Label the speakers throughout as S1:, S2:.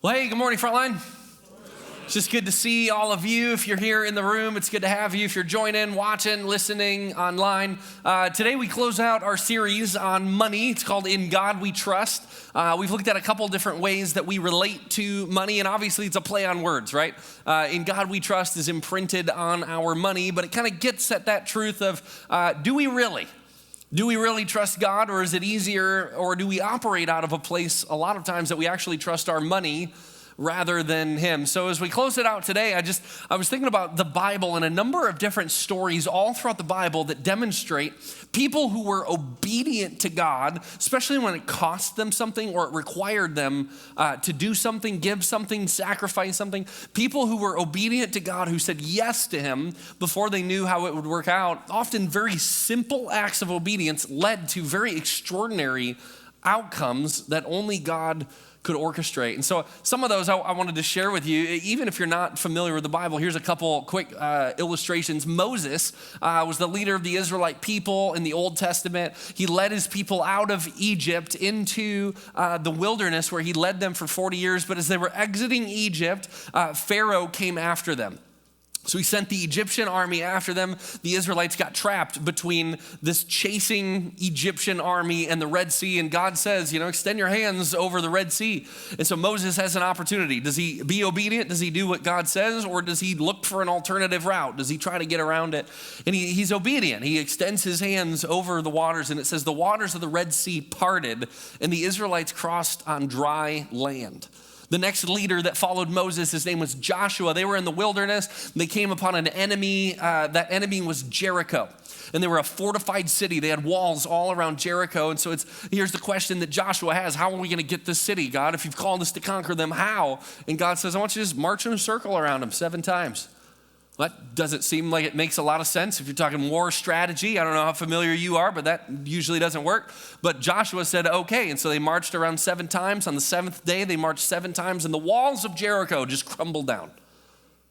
S1: Well, hey, good morning, Frontline. It's just good to see all of you. If you're here in the room, it's good to have you. If you're joining, watching, listening online. Today we close out our series on money. It's called In God We Trust. We've looked at a couple different ways that we relate to money, and obviously it's a play on words, right? In God We Trust is imprinted on our money, but it kind of gets at that truth of, do we really? Do we really trust God, or is it easier, or do we operate out of a place a lot of times that we actually trust our money rather than Him? So as we close it out today, I was thinking about the Bible and a number of different stories all throughout the Bible that demonstrate people who were obedient to God, especially when it cost them something or it required them to do something, give something, sacrifice something. People who were obedient to God, who said yes to Him before they knew how it would work out. Often very simple acts of obedience led to very extraordinary outcomes that only God could orchestrate. And so some of those I wanted to share with you. Even if you're not familiar with the Bible, here's a couple quick illustrations. Moses was the leader of the Israelite people in the Old Testament. He led his people out of Egypt into the wilderness, where he led them for 40 years. But as they were exiting Egypt, Pharaoh came after them. So he sent the Egyptian army after them. The Israelites got trapped between this chasing Egyptian army and the Red Sea. And God says, extend your hands over the Red Sea. And so Moses has an opportunity. Does he be obedient? Does he do what God says? Or does he look for an alternative route? Does he try to get around it? And he's obedient. He extends his hands over the waters. And it says the waters of the Red Sea parted and the Israelites crossed on dry land. The next leader that followed Moses, his name was Joshua. They were in the wilderness. They came upon an enemy. That enemy was Jericho. And they were a fortified city. They had walls all around Jericho. And so here's the question that Joshua has. How are we going to get this city, God? If you've called us to conquer them, how? And God says, I want you to just march in a circle around them 7 times. That doesn't seem like it makes a lot of sense if you're talking war strategy. I don't know how familiar you are, but that usually doesn't work. But Joshua said, okay. And so they marched around 7 times. On the 7th day, they marched 7 times, and the walls of Jericho just crumbled down.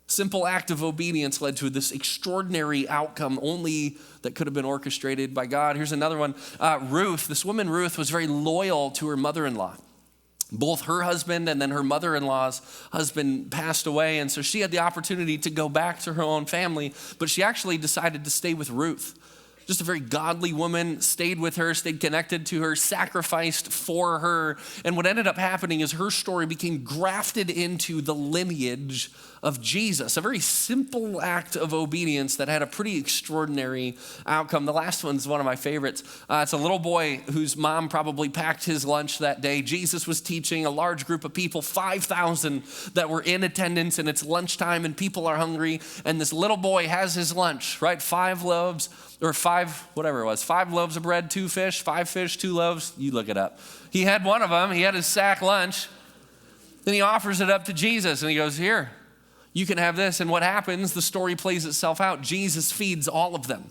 S1: Simple act of obedience led to this extraordinary outcome only that could have been orchestrated by God. Here's another one. Ruth, this woman Ruth, was very loyal to her mother-in-law. Both her husband and then her mother-in-law's husband passed away, and so she had the opportunity to go back to her own family, but she actually decided to stay with Ruth. Just a very godly woman, stayed with her, stayed connected to her, sacrificed for her, and what ended up happening is her story became grafted into the lineage of Jesus, a very simple act of obedience that had a pretty extraordinary outcome. The last one's one of my favorites. It's a little boy whose mom probably packed his lunch that day. Jesus was teaching a large group of people, 5,000 that were in attendance, and it's lunchtime and people are hungry, and this little boy has his lunch, right? 5 loaves of bread, 2 fish, 5 fish, 2 loaves. You look it up. He had one of them. He had his sack lunch. Then he offers it up to Jesus, and he goes, here, you can have this. And what happens? The story plays itself out. Jesus feeds all of them.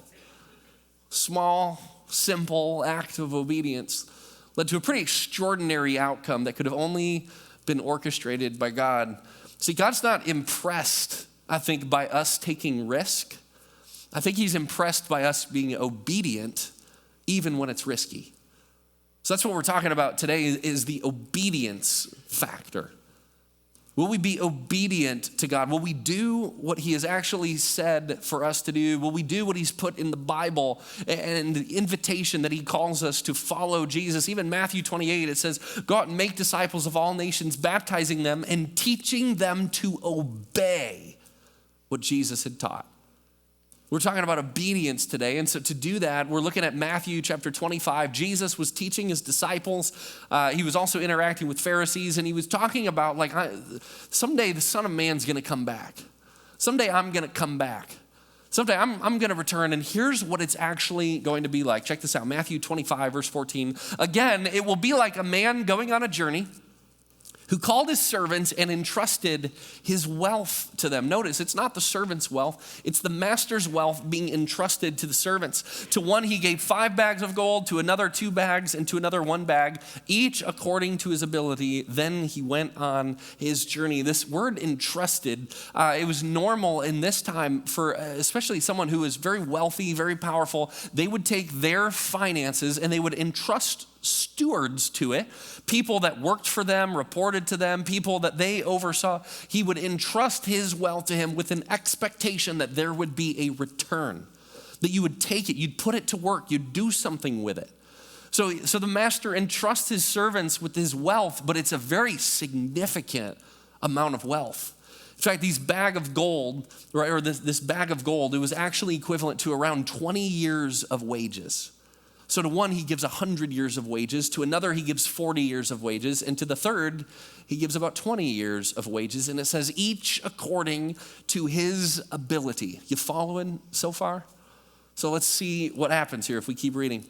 S1: Small, simple act of obedience led to a pretty extraordinary outcome that could have only been orchestrated by God. See, God's not impressed, I think, by us taking risk. I think He's impressed by us being obedient even when it's risky. So that's what we're talking about today, is the obedience factor. Will we be obedient to God? Will we do what He has actually said for us to do? Will we do what He's put in the Bible and the invitation that He calls us to follow Jesus? Even Matthew 28, it says, go out and make disciples of all nations, baptizing them and teaching them to obey what Jesus had taught. We're talking about obedience today, and so to do that, we're looking at Matthew chapter 25. Jesus was teaching His disciples. He was also interacting with Pharisees, and He was talking about, someday the Son of Man's going to come back. Someday I'm going to come back. Someday I'm going to return, and here's what it's actually going to be like. Check this out, Matthew 25, verse 14. Again, it will be like a man going on a journey who called his servants and entrusted his wealth to them. Notice, it's not the servant's wealth, it's the master's wealth being entrusted to the servants. To one he gave 5 bags of gold, to another 2 bags, and to another 1 bag, each according to his ability. Then he went on his journey. This word entrusted, it was normal in this time for especially someone who was very wealthy, very powerful. They would take their finances and they would entrust stewards to it, people that worked for them, reported to them, people that they oversaw. He would entrust his wealth to him with an expectation that there would be a return, that you would take it, you'd put it to work, you'd do something with it. So the master entrusts his servants with his wealth, but it's a very significant amount of wealth. In fact, these bag of gold, right, or this bag of gold, it was actually equivalent to around 20 years of wages. So to one, he gives 100 years of wages. To another, he gives 40 years of wages. And to the third, he gives about 20 years of wages. And it says, each according to his ability. You following so far? So let's see what happens here if we keep reading.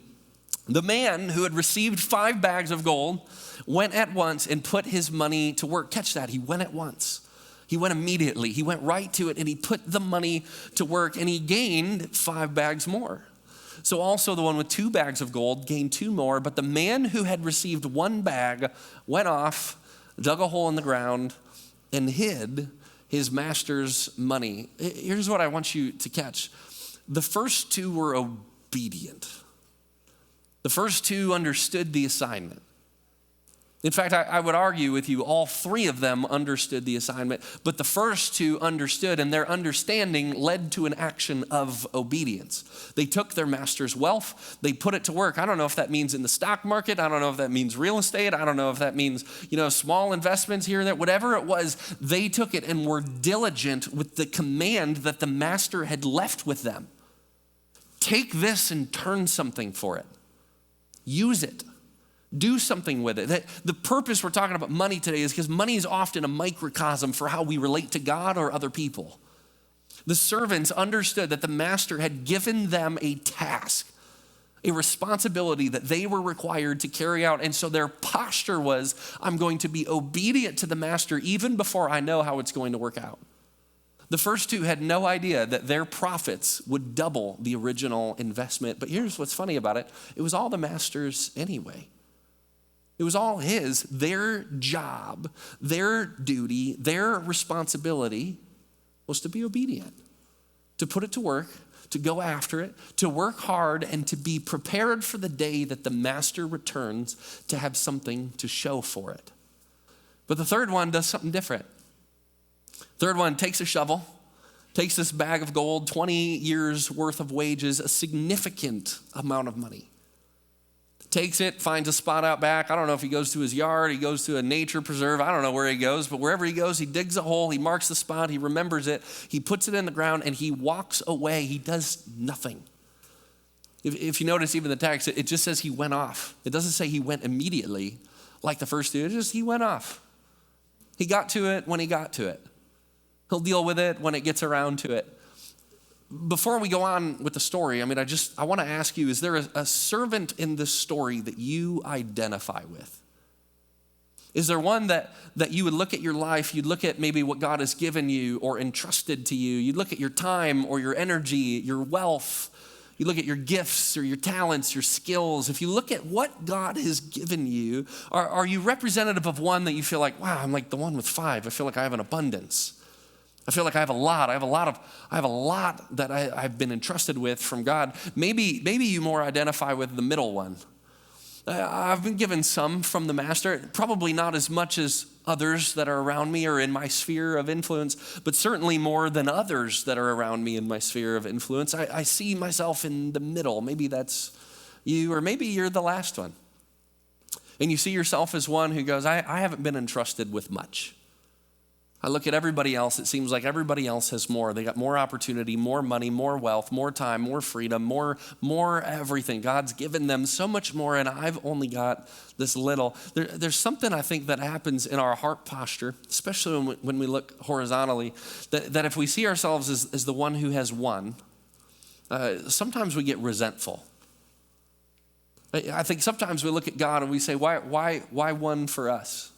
S1: The man who had received 5 bags of gold went at once and put his money to work. Catch that, he went at once. He went immediately. He went right to it and he put the money to work and he gained 5 bags more. So also the one with 2 bags of gold gained 2 more, but the man who had received 1 bag went off, dug a hole in the ground, and hid his master's money. Here's what I want you to catch. The first 2 were obedient. The first 2 understood the assignment. In fact, I would argue with you, all 3 of them understood the assignment, but the first 2 understood, and their understanding led to an action of obedience. They took their master's wealth, they put it to work. I don't know if that means in the stock market, I don't know if that means real estate, I don't know if that means, small investments here and there, whatever it was, they took it and were diligent with the command that the master had left with them. Take this and turn something for it. Use it. Do something with it. The purpose we're talking about money today is because money is often a microcosm for how we relate to God or other people. The servants understood that the master had given them a task, a responsibility that they were required to carry out. And so their posture was, I'm going to be obedient to the master even before I know how it's going to work out. The first 2 had no idea that their profits would double the original investment. But here's what's funny about it. It was all the master's anyway. It was all his. Their job, their duty, their responsibility was to be obedient, to put it to work, to go after it, to work hard, and to be prepared for the day that the master returns to have something to show for it. But the third one does something different. Third one takes a shovel, takes this bag of gold, 20 years worth of wages, a significant amount of money. Takes it, finds a spot out back. I don't know if he goes to his yard, he goes to a nature preserve. I don't know where he goes, but wherever he goes, he digs a hole, he marks the spot, he remembers it, he puts it in the ground, and he walks away. He does nothing. If you notice even the text, it just says he went off. It doesn't say he went immediately like the first 2. It just he went off. He got to it when he got to it. He'll deal with it when it gets around to it. Before we go on with the story, I want to ask you, is there a servant in this story that you identify with? Is there one that you would look at your life, you'd look at maybe what God has given you or entrusted to you, you'd look at your time or your energy, your wealth, you look at your gifts or your talents, your skills. If you look at what God has given you, are you representative of one that you feel like, wow, I'm like the one with 5. I feel like I have an abundance. I feel like I have a lot. I have a lot that I've been entrusted with from God. Maybe you more identify with the middle one. I've been given some from the master, probably not as much as others that are around me or in my sphere of influence, but certainly more than others that are around me in my sphere of influence. I see myself in the middle. Maybe that's you, or maybe you're the last one. And you see yourself as one who goes, I haven't been entrusted with much. I look at everybody else, it seems like everybody else has more. They got more opportunity, more money, more wealth, more time, more freedom, more everything. God's given them so much more, and I've only got this little. There's something I think that happens in our heart posture, especially when we look horizontally, that if we see ourselves as the one who has won, sometimes we get resentful. I think sometimes we look at God and we say, why one for us?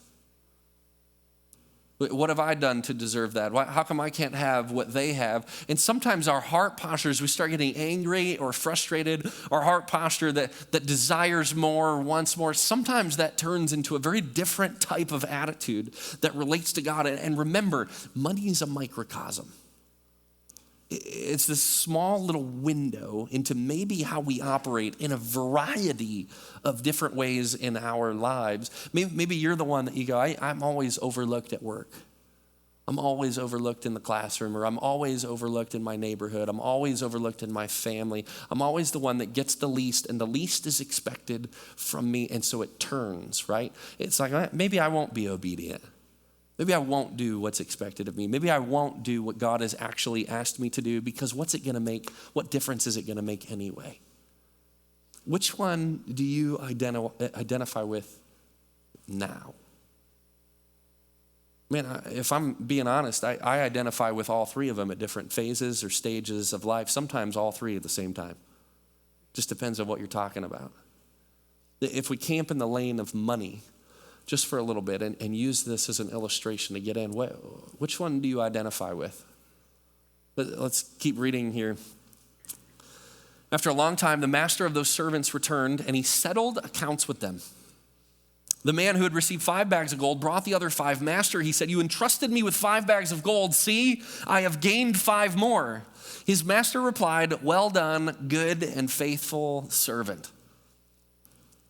S1: What have I done to deserve that? How come I can't have what they have? And sometimes our heart postures, we start getting angry or frustrated. Our heart posture that desires more, wants more, sometimes that turns into a very different type of attitude that relates to God. And remember, money is a microcosm. it's this small little window into maybe how we operate in a variety of different ways in our lives. Maybe you're the one that you go, I'm always overlooked at work. I'm always overlooked in the classroom, or I'm always overlooked in my neighborhood. I'm always overlooked in my family. I'm always the one that gets the least, and the least is expected from me, and so it turns, right? It's like, maybe I won't be obedient. Maybe I won't do what's expected of me. Maybe I won't do what God has actually asked me to do, because what's it going to make? What difference is it going to make anyway? Which one do you identify with now? Man, if I'm being honest, I identify with all three of them at different phases or stages of life, sometimes all three at the same time. Just depends on what you're talking about. If we camp in the lane of money just for a little bit and use this as an illustration to get in, which one do you identify with? Let's keep reading here. After a long time, the master of those servants returned, and he settled accounts with them. The man who had received 5 bags of gold brought the other 5. Master, he said, you entrusted me with 5 bags of gold. See, I have gained 5 more. His master replied, well done, good and faithful servant.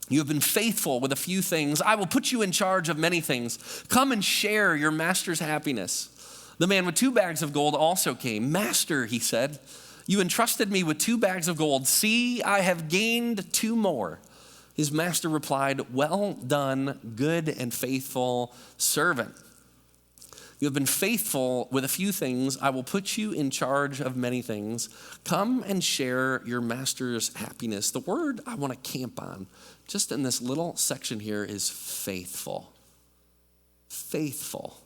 S1: You have been faithful with a few things. I will put you in charge of many things. Come and share your master's happiness. The man with 2 bags of gold also came. Master, he said, you entrusted me with 2 bags of gold. See, I have gained 2 more. His master replied, well done, good and faithful servant. You have been faithful with a few things. I will put you in charge of many things. Come and share your master's happiness. The word I want to camp on, just in this little section here, is faithful. Faithful.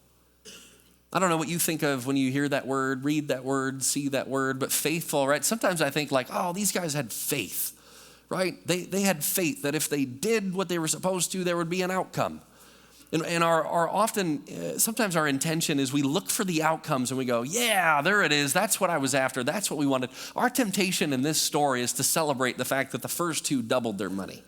S1: I don't know what you think of when you hear that word, read that word, see that word, but faithful, right? Sometimes I think like, oh, these guys had faith. Right? They had faith that if they did what they were supposed to, there would be an outcome. And our often, sometimes our intention is we look for the outcomes and we go, yeah, there it is. That's what I was after. That's what we wanted. Our temptation in this story is to celebrate the fact that the first 2 doubled their money.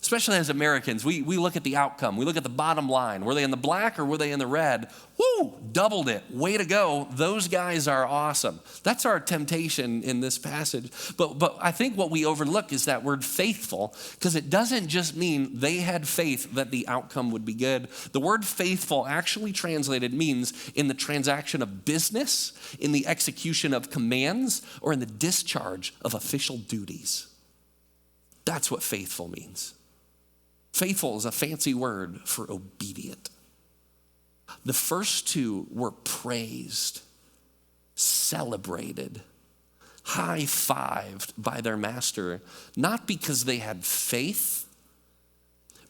S1: Especially as Americans, we look at the outcome. We look at the bottom line. Were they in the black or were they in the red? Woo, doubled it. Way to go. Those guys are awesome. That's our temptation in this passage. But I think what we overlook is that word faithful, because it doesn't just mean they had faith that the outcome would be good. The word faithful actually translated means in the transaction of business, in the execution of commands, or in the discharge of official duties. That's what faithful means. Faithful is a fancy word for obedient. The first 2 were praised, celebrated, high-fived by their master, not because they had faith,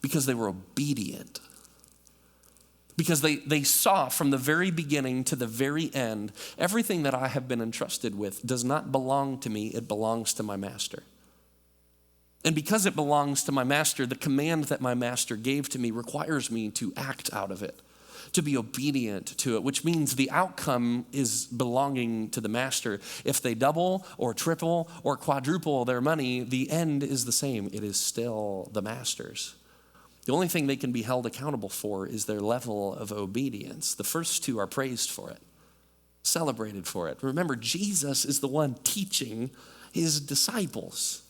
S1: because they were obedient. Because they saw from the very beginning to the very end, everything that I have been entrusted with does not belong to me, it belongs to my master. And because it belongs to my master, the command that my master gave to me requires me to act out of it, to be obedient to it, which means the outcome is belonging to the master. If they double or triple or quadruple their money, the end is the same. It is still the master's. The only thing they can be held accountable for is their level of obedience. The first 2 are praised for it, celebrated for it. Remember, Jesus is the one teaching his disciples,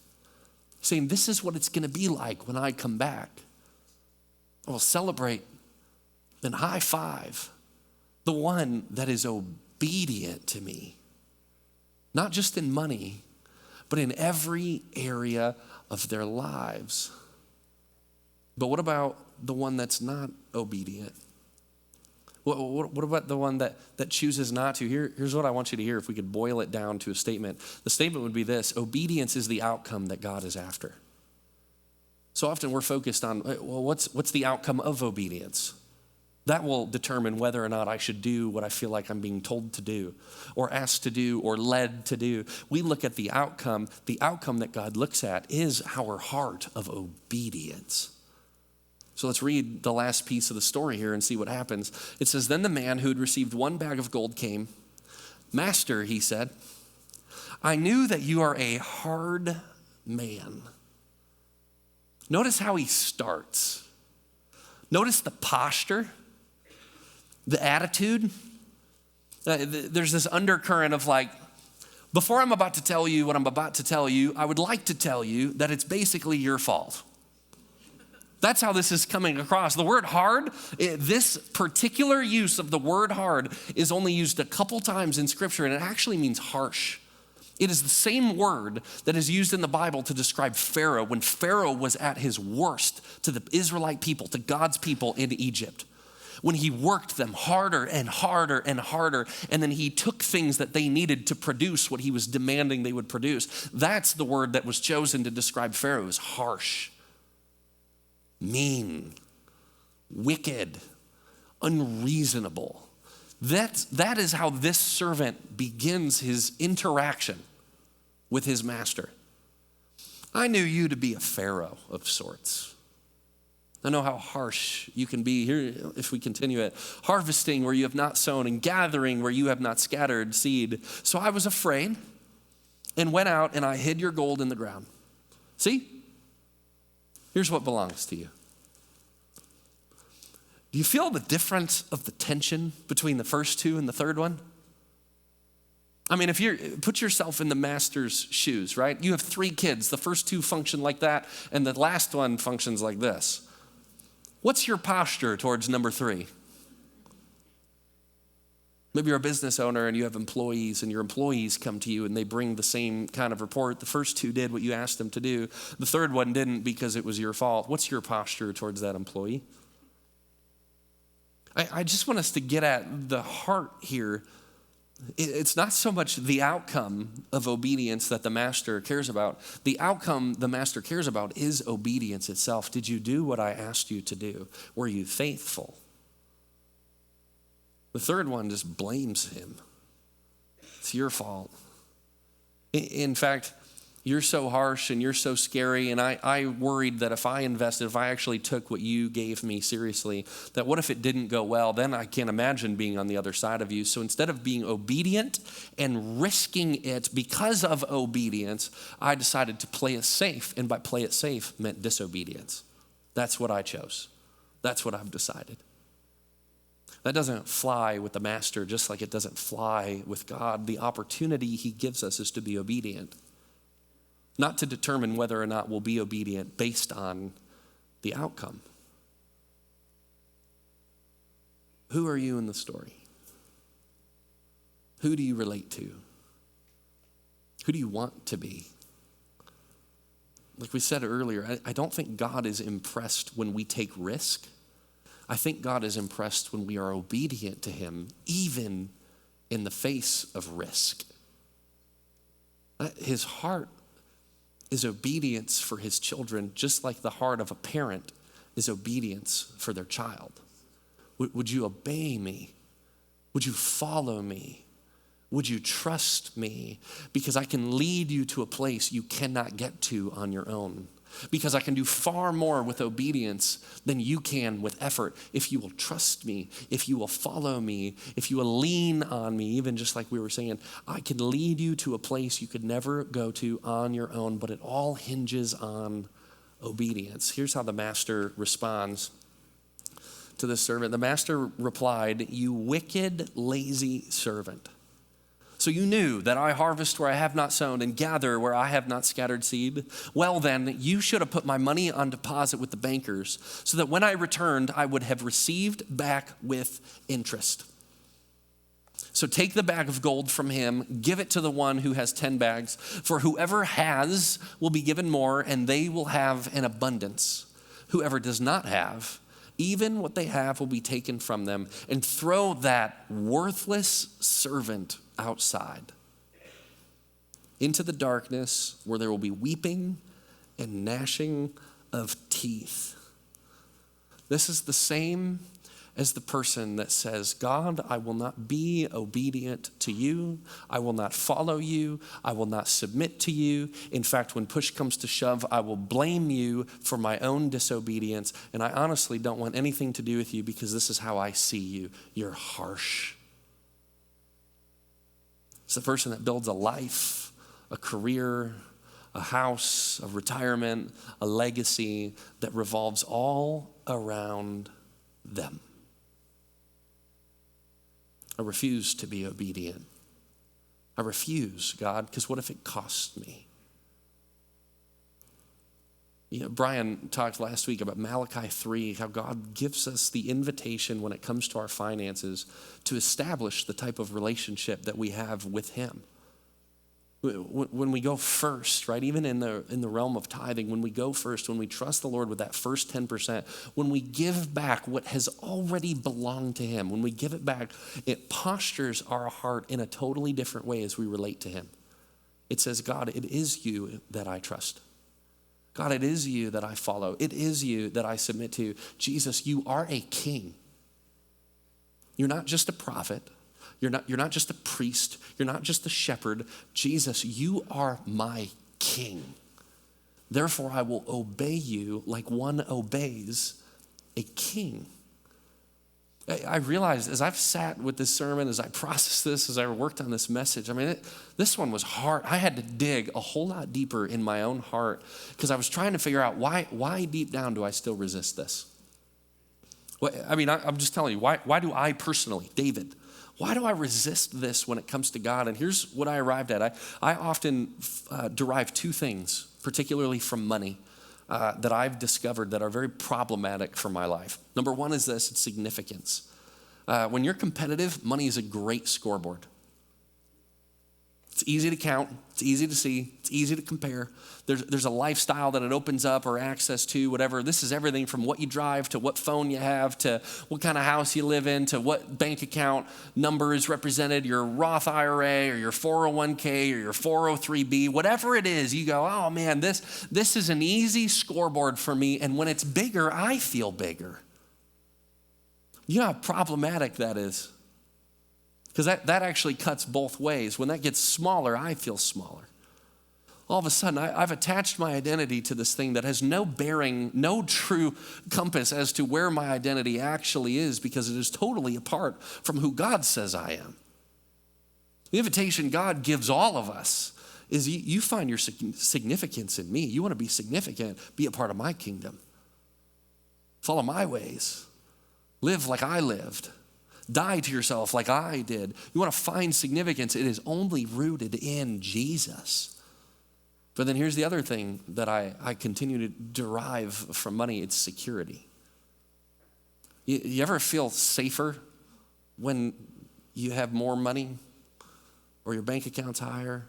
S1: saying, this is what it's going to be like when I come back. I will celebrate and high five the one that is obedient to me, not just in money, but in every area of their lives. But what about the one that's not obedient? What about the one that chooses not to? Here's what I want you to hear if we could boil it down to a statement. The statement would be this: obedience is the outcome that God is after. So often we're focused on, well, what's the outcome of obedience? That will determine whether or not I should do what I feel like I'm being told to do or asked to do or led to do. We look at the outcome. The outcome that God looks at is our heart of obedience. So let's read the last piece of the story here and see what happens. It says, then the man who had received 1 bag of gold came. Master, he said, I knew that you are a hard man. Notice how he starts. Notice the posture, the attitude. There's this undercurrent of like, Before I'm about to tell you what I'm about to tell you, I would like to tell you that it's basically your fault. That's how this is coming across. The word hard, this particular use of the word hard is only used a couple times in Scripture, and it actually means harsh. It is the same word that is used in the Bible to describe Pharaoh when Pharaoh was at his worst to the Israelite people, to God's people in Egypt. When he worked them harder and harder and harder, and then he took things that they needed to produce what he was demanding they would produce. That's the word that was chosen to describe Pharaoh as harsh, mean, wicked, unreasonable. That is how this servant begins his interaction with his master. I knew you to be a Pharaoh of sorts. I know how harsh you can be. Here, if we continue it, harvesting where you have not sown and gathering where you have not scattered seed. So I was afraid and went out and I hid your gold in the ground. See? Here's what belongs to you. Do you feel the difference of the tension between the first two and the third one? I mean, put yourself in the master's shoes, right? You have 3 kids. The first 2 function like that, and the last one functions like this. What's your posture towards number 3? Maybe you're a business owner and you have employees, and your employees come to you and they bring the same kind of report. The first 2 did what you asked them to do. The third one didn't because it was your fault. What's your posture towards that employee? I just want us to get at the heart here. It's not so much the outcome of obedience that the master cares about. The outcome the master cares about is obedience itself. Did you do what I asked you to do? Were you faithful? The third one just blames him. It's your fault. In fact, you're so harsh and you're so scary, and I worried that if I actually took what you gave me seriously, that what if it didn't go well? Then I can't imagine being on the other side of you. So instead of being obedient and risking it because of obedience, I decided to play it safe, and by play it safe meant disobedience. That's what I chose. That's what I've decided. That doesn't fly with the master, just like it doesn't fly with God. The opportunity he gives us is to be obedient, not to determine whether or not we'll be obedient based on the outcome. Who are you in the story? Who do you relate to? Who do you want to be? Like we said earlier, I don't think God is impressed when we take risk. I think God is impressed when we are obedient to him, even in the face of risk. His heart is obedience for his children, just like the heart of a parent is obedience for their child. Would you obey me? Would you follow me? Would you trust me? Because I can lead you to a place you cannot get to on your own. Because I can do far more with obedience than you can with effort if you will trust me, if you will follow me, if you will lean on me, even just like we were saying. I can lead you to a place you could never go to on your own, but it all hinges on obedience. Here's how the master responds to the servant. The master replied, "You wicked, lazy servant. So you knew that I harvest where I have not sown and gather where I have not scattered seed? Well then, you should have put my money on deposit with the bankers, so that when I returned, I would have received back with interest. So take the bag of gold from him, give it to the one who has 10 bags, for whoever has will be given more, and they will have an abundance. Whoever does not have, even what they have will be taken from them, and throw that worthless servant outside into the darkness where there will be weeping and gnashing of teeth." This is the same as the person that says, "God, I will not be obedient to you. I will not follow you. I will not submit to you. In fact, when push comes to shove, I will blame you for my own disobedience. And I honestly don't want anything to do with you because this is how I see you. You're harsh." It's the person that builds a life, a career, a house, a retirement, a legacy that revolves all around them. I refuse to be obedient I refuse, God, because what if it costs me? Brian talked last week about Malachi 3, how God gives us the invitation when it comes to our finances to establish the type of relationship that we have with him. When we go first, right, even in the realm of tithing, when we go first, when we trust the Lord with that first 10%, when we give back what has already belonged to him, when we give it back, it postures our heart in a totally different way as we relate to him. It says, God, it is you that I trust. God, it is you that I follow. It is you that I submit to. Jesus, you are a king. You're not just a prophet. You're not just a priest. You're not just a shepherd. Jesus, you are my king. Therefore, I will obey you like one obeys a king. I realized as I've sat with this sermon, as I processed this, as I worked on this message, this one was hard. I had to dig a whole lot deeper in my own heart because I was trying to figure out why deep down do I still resist this? I'm just telling you, why do I personally, David, why do I resist this when it comes to God? And here's what I arrived at. I often derive two things, particularly from money, that I've discovered that are very problematic for my life. Number one is this, it's significance. When you're competitive, money is a great scoreboard. It's easy to count, it's easy to see, it's easy to compare. There's a lifestyle that it opens up or access to, whatever. This is everything from what you drive to what phone you have to what kind of house you live in to what bank account number is represented, your Roth IRA or your 401k or your 403b, whatever it is, you go, oh man, this is an easy scoreboard for me. And when it's bigger, I feel bigger. You know how problematic that is? Because that actually cuts both ways. When that gets smaller, I feel smaller. All of a sudden, I've attached my identity to this thing that has no bearing, no true compass as to where my identity actually is because it is totally apart from who God says I am. The invitation God gives all of us is you find your significance in me. You want to be significant, be a part of my kingdom. Follow my ways. Live like I lived. Die to yourself like I did. You want to find significance. It is only rooted in Jesus. But then here's the other thing that I continue to derive from money. It's security. You ever feel safer when you have more money or your bank account's higher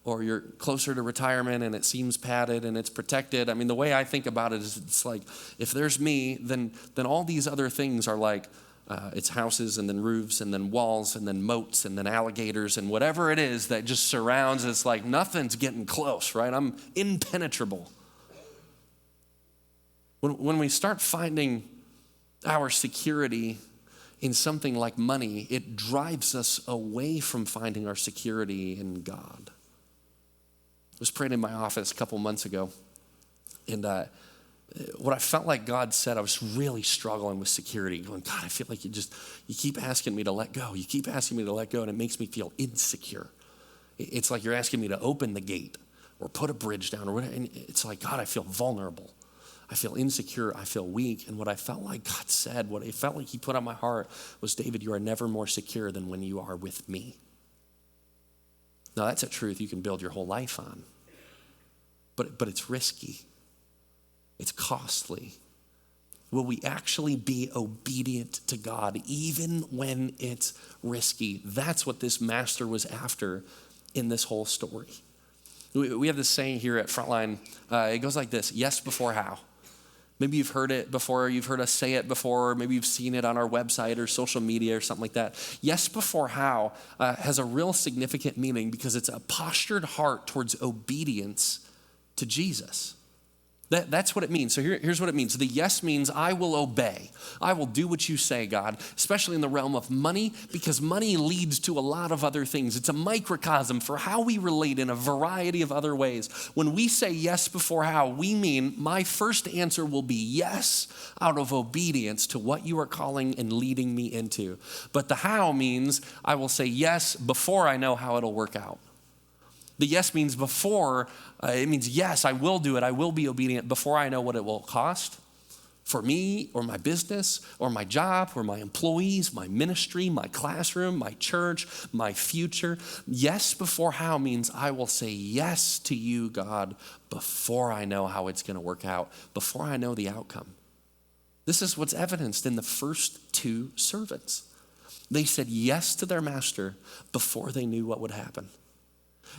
S1: or you're closer to retirement and it seems padded and it's protected? I mean, the way I think about it is it's like if there's me, then all these other things are like it's houses and then roofs and then walls and then moats and then alligators and whatever it is that just surrounds. It's like nothing's getting close, right? I'm impenetrable. When we start finding our security in something like money, it drives us away from finding our security in God. I was praying in my office a couple months ago, and what I felt like God said, I was really struggling with security, going, God, I feel like you keep asking me to let go. You keep asking me to let go, and it makes me feel insecure. It's like you're asking me to open the gate or put a bridge down or whatever. And it's like, God, I feel vulnerable. I feel insecure. I feel weak. And what I felt like God said, what it felt like he put on my heart was, David, you are never more secure than when you are with me. Now, that's a truth you can build your whole life on. But it's risky. It's costly. Will we actually be obedient to God even when it's risky? That's what this master was after in this whole story. We have this saying here at Frontline. It goes like this: yes before how. Maybe you've heard it before, you've heard us say it before, maybe you've seen it on our website or social media or something like that. Yes before how has a real significant meaning because it's a postured heart towards obedience to Jesus. That's what it means. So here's what it means. The yes means I will obey. I will do what you say, God, especially in the realm of money, because money leads to a lot of other things. It's a microcosm for how we relate in a variety of other ways. When we say yes before how, we mean my first answer will be yes out of obedience to what you are calling and leading me into. But the how means I will say yes before I know how it'll work out. The yes means before, it means yes, I will do it. I will be obedient before I know what it will cost, for me or my business or my job or my employees, my ministry, my classroom, my church, my future. Yes before how means I will say yes to you, God, before I know how it's going to work out, before I know the outcome. This is what's evidenced in the first two servants. They said yes to their master before they knew what would happen.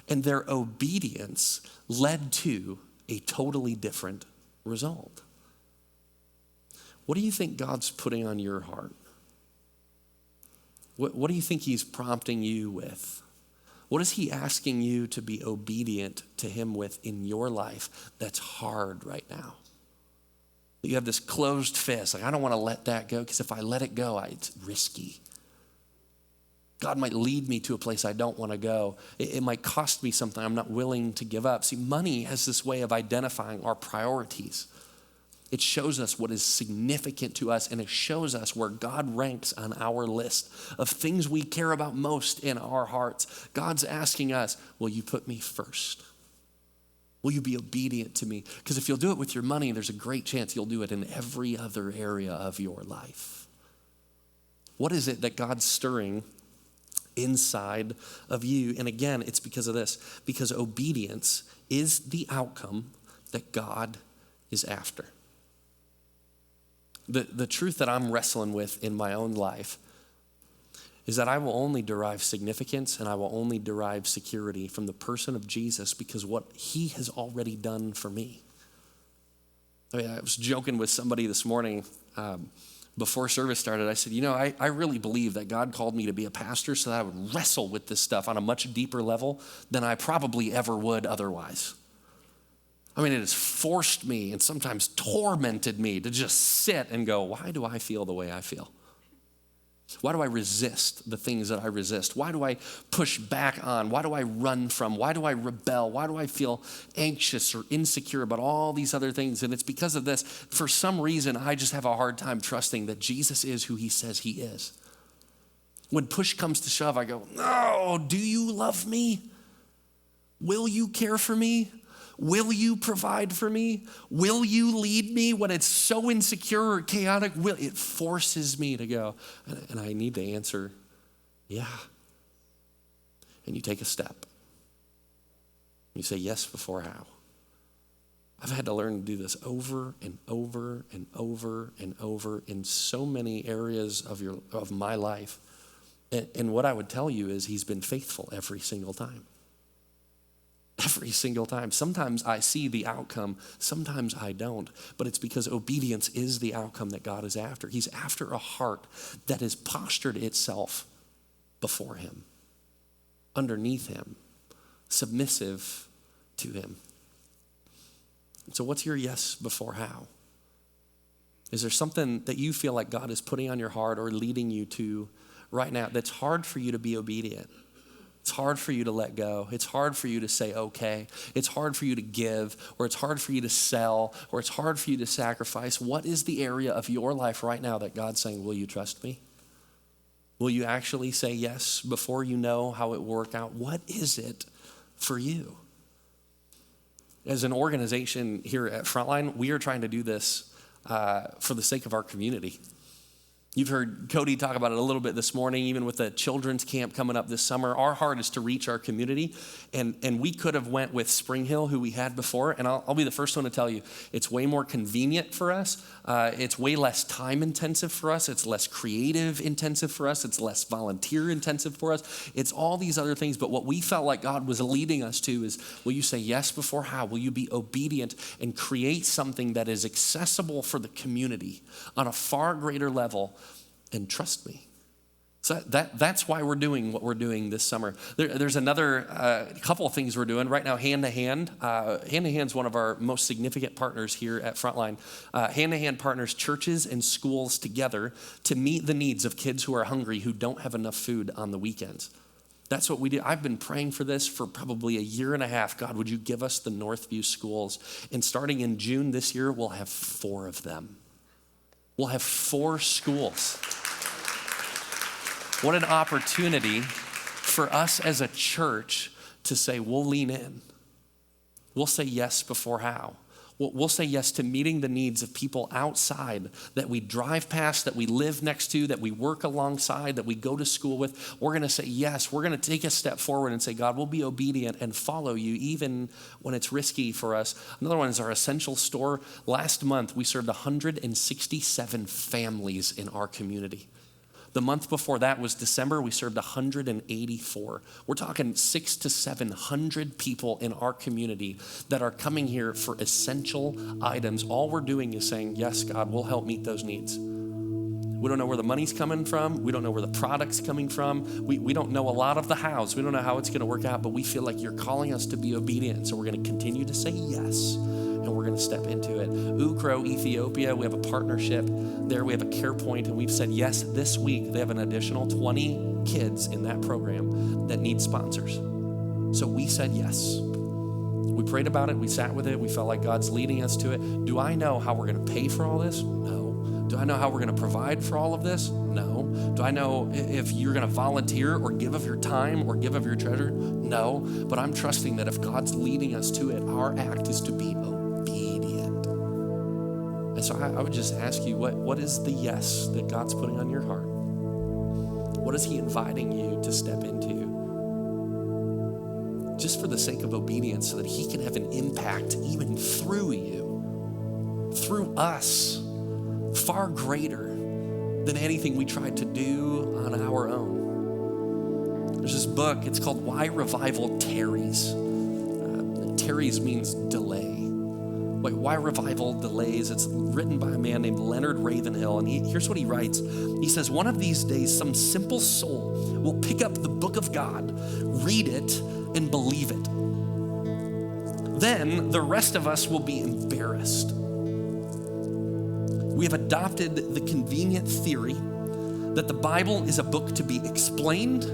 S1: And their obedience led to a totally different result. What do you think God's putting on your heart? What do you think he's prompting you with? What is he asking you to be obedient to him with in your life that's hard right now? You have this closed fist, like I don't want to let that go because if I let it go, it's risky. God might lead me to a place I don't want to go. It might cost me something I'm not willing to give up. See, money has this way of identifying our priorities. It shows us what is significant to us, and it shows us where God ranks on our list of things we care about most in our hearts. God's asking us, will you put me first? Will you be obedient to me? Because if you'll do it with your money, there's a great chance you'll do it in every other area of your life. What is it that God's stirring inside of you? And again, it's because of this, because obedience is the outcome that God is after. The truth that I'm wrestling with in my own life is that I will only derive significance and I will only derive security from the person of Jesus because what he has already done for me. I was joking with somebody this morning before service started. I said, I really believe that God called me to be a pastor so that I would wrestle with this stuff on a much deeper level than I probably ever would otherwise. It has forced me and sometimes tormented me to just sit and go, why do I feel the way I feel? Why do I resist the things that I resist? Why do I push back on? Why do I run from? Why do I rebel? Why do I feel anxious or insecure about all these other things? And it's because of this. For some reason, I just have a hard time trusting that Jesus is who he says he is. When push comes to shove, I go, no, do you love me? Will you care for me? Will you provide for me? Will you lead me when it's so insecure or chaotic? It forces me to go. And I need to answer, yeah. And you take a step. You say yes before how. I've had to learn to do this over and over and over and over in so many areas of my life. And what I would tell you is he's been faithful every single time. Every single time. Sometimes I see the outcome, sometimes I don't. But it's because obedience is the outcome that God is after. He's after a heart that has postured itself before him, underneath him, submissive to him. So what's your yes before how? Is there something that you feel like God is putting on your heart or leading you to right now that's hard for you to be obedient? It's hard for you to let go. It's hard for you to say okay. It's hard for you to give, or it's hard for you to sell, or it's hard for you to sacrifice. What is the area of your life right now that God's saying, will you trust me? Will you actually say yes before you know how it will work out? What is it for you? As an organization here at Frontline, we are trying to do this for the sake of our community. You've heard Cody talk about it a little bit this morning, even with the children's camp coming up this summer. Our heart is to reach our community, and we could have went with Spring Hill, who we had before, and I'll be the first one to tell you, it's way more convenient for us. It's way less time intensive for us. It's less creative intensive for us. It's less volunteer intensive for us. It's all these other things, but what we felt like God was leading us to is, will you say yes before how? Will you be obedient and create something that is accessible for the community on a far greater level? And trust me. So that's why we're doing what we're doing this summer. There's another couple of things we're doing right now. Hand to Hand. Hand to Hand is one of our most significant partners here at Frontline. Hand to Hand partners churches and schools together to meet the needs of kids who are hungry, who don't have enough food on the weekends. That's what we do. I've been praying for this for probably a year and a half. God, would you give us the Northview schools? And starting in June this year, we'll have 4 of them. We'll have 4 schools. What an opportunity for us as a church to say, we'll lean in. We'll say yes before how. We'll say yes to meeting the needs of people outside that we drive past, that we live next to, that we work alongside, that we go to school with. We're going to say yes. We're going to take a step forward and say, God, we'll be obedient and follow you even when it's risky for us. Another one is our essential store. Last month, we served 167 families in our community. The month before that was December, we served 184. We're talking 600 to 700 people in our community that are coming here for essential items. All we're doing is saying, yes, God, we'll help meet those needs. We don't know where the money's coming from. We don't know where the product's coming from. We don't know a lot of the hows. We don't know how it's going to work out, but we feel like you're calling us to be obedient. So we're going to continue to say yes, and we're going to step into it. Ukro, Ethiopia, we have a partnership there. We have a care point, and we've said yes this week. They have an additional 20 kids in that program that need sponsors. So we said yes. We prayed about it. We sat with it. We felt like God's leading us to it. Do I know how we're going to pay for all this? No. Do I know how we're going to provide for all of this? No. Do I know if you're going to volunteer or give of your time or give of your treasure? No. But I'm trusting that if God's leading us to it, our act is to be obedient. And so I would just ask you, what is the yes that God's putting on your heart? What is he inviting you to step into? Just for the sake of obedience, so that he can have an impact even through you, through us, far greater than anything we tried to do on our own. There's this book, it's called Why Revival Tarries. Tarries means delay. Why Revival Delays? It's written by a man named Leonard Ravenhill, and here's what he writes. He says, one of these days, some simple soul will pick up the book of God, read it, and believe it. Then the rest of us will be embarrassed. We have adopted the convenient theory that the Bible is a book to be explained,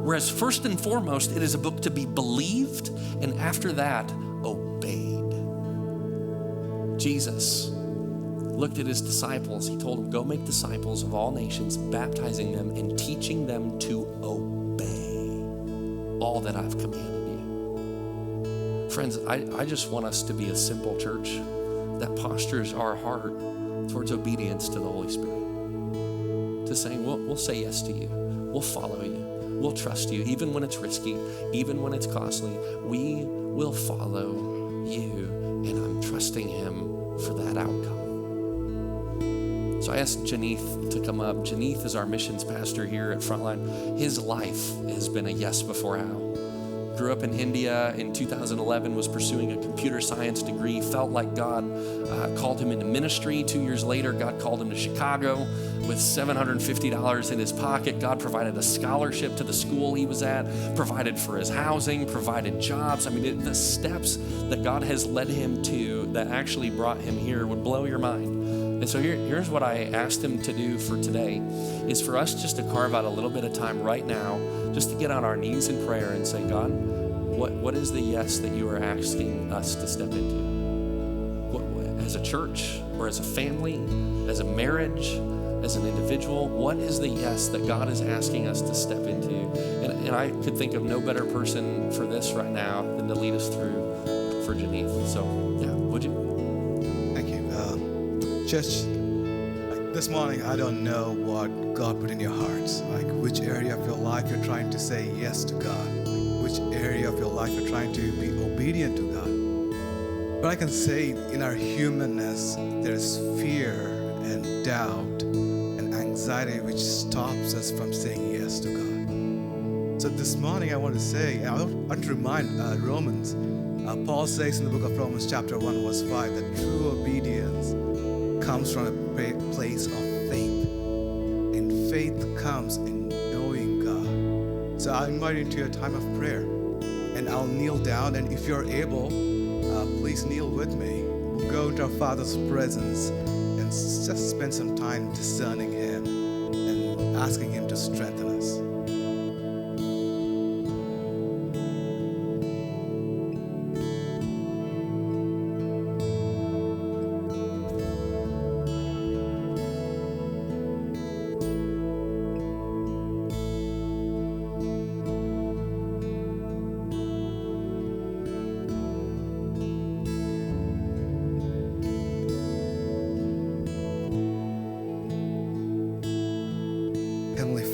S1: whereas first and foremost, it is a book to be believed, and after that, obeyed. Jesus looked at his disciples. He told them, go make disciples of all nations, baptizing them and teaching them to obey all that I've commanded you. Friends, I just want us to be a simple church that postures our heart towards obedience to the Holy Spirit, to saying, we'll say yes to you, we'll follow you, we'll trust you, even when it's risky, even when it's costly, we will follow you, and I'm trusting him for that outcome. So I asked Janeth to come up. Janeth is our missions pastor here at Frontline. His life has been a yes before how. Grew up in India in 2011, was pursuing a computer science degree, felt like God called him into ministry. 2 years later, God called him to Chicago with $750 in his pocket. God provided a scholarship to the school he was at, provided for his housing, provided jobs. I mean, the steps that God has led him to that actually brought him here would blow your mind. And so here's what I asked him to do for today, is for us just to carve out a little bit of time right now, just to get on our knees in prayer and say, God, what is the yes that you are asking us to step into? As a church or as a family, as a marriage, as an individual, what is the yes that God is asking us to step into? And I could think of no better person for this right now than to lead us through for Janeth. So yeah, would you?
S2: Thank you. Church, this morning, I don't know what God put in your hearts, like which area of your life you're trying to say yes to God, which area of your life you're trying to be obedient to God. But I can say in our humanness, there's fear and doubt and anxiety which stops us from saying yes to God. So this morning I want to say, I want to remind Romans, Paul says in the book of Romans chapter 1 verse 5 that true obedience comes from a place of faith. And faith comes in knowing God. So I invite you into a time of prayer. And I'll kneel down, and if you're able, please kneel with me. We'll go into our Father's presence and just spend some time discerning Him and asking Him to strengthen us.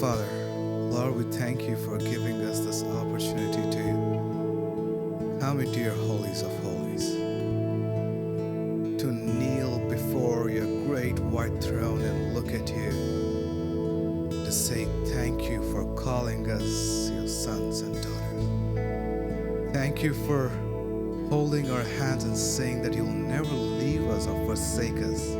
S2: Father, Lord, we thank you for giving us this opportunity to come into your holies of holies, to kneel before your great white throne and look at you, to say thank you for calling us your sons and daughters. Thank you for holding our hands and saying that you'll never leave us or forsake us.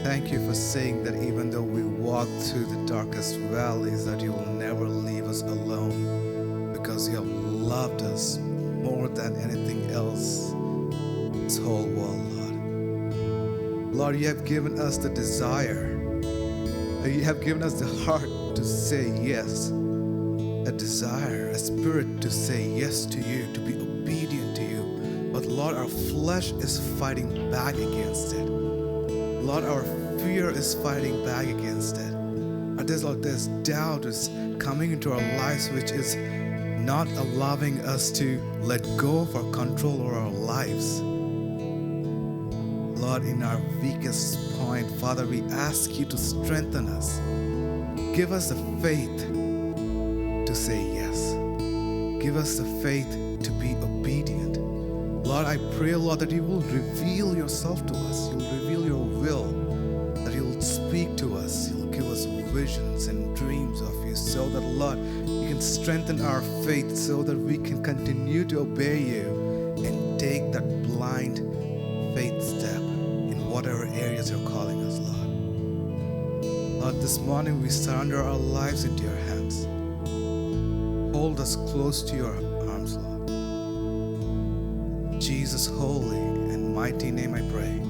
S2: Thank you for saying that even though we walk through the darkest valleys, that you will never leave us alone, because you have loved us more than anything else in this whole world, Lord. Lord, you have given us the desire. You have given us the heart to say yes, a desire, a spirit to say yes to you, to be obedient to you. But Lord, our flesh is fighting back against it. Lord, our fear is fighting back against it. There's doubt is coming into our lives, which is not allowing us to let go of our control over our lives. Lord, in our weakest point, Father, we ask you to strengthen us. Give us the faith to say yes. Give us the faith to be obedient. Lord, I pray, Lord, that you will reveal yourself to us. You'll reveal your will, that you'll speak to us. You'll give us visions and dreams of you, so that, Lord, you can strengthen our faith so that we can continue to obey you and take that blind faith step in whatever areas you're calling us, Lord. Lord, this morning we surrender our lives into your hands. Hold us close to your arms, Lord. In Jesus' holy and mighty name I pray.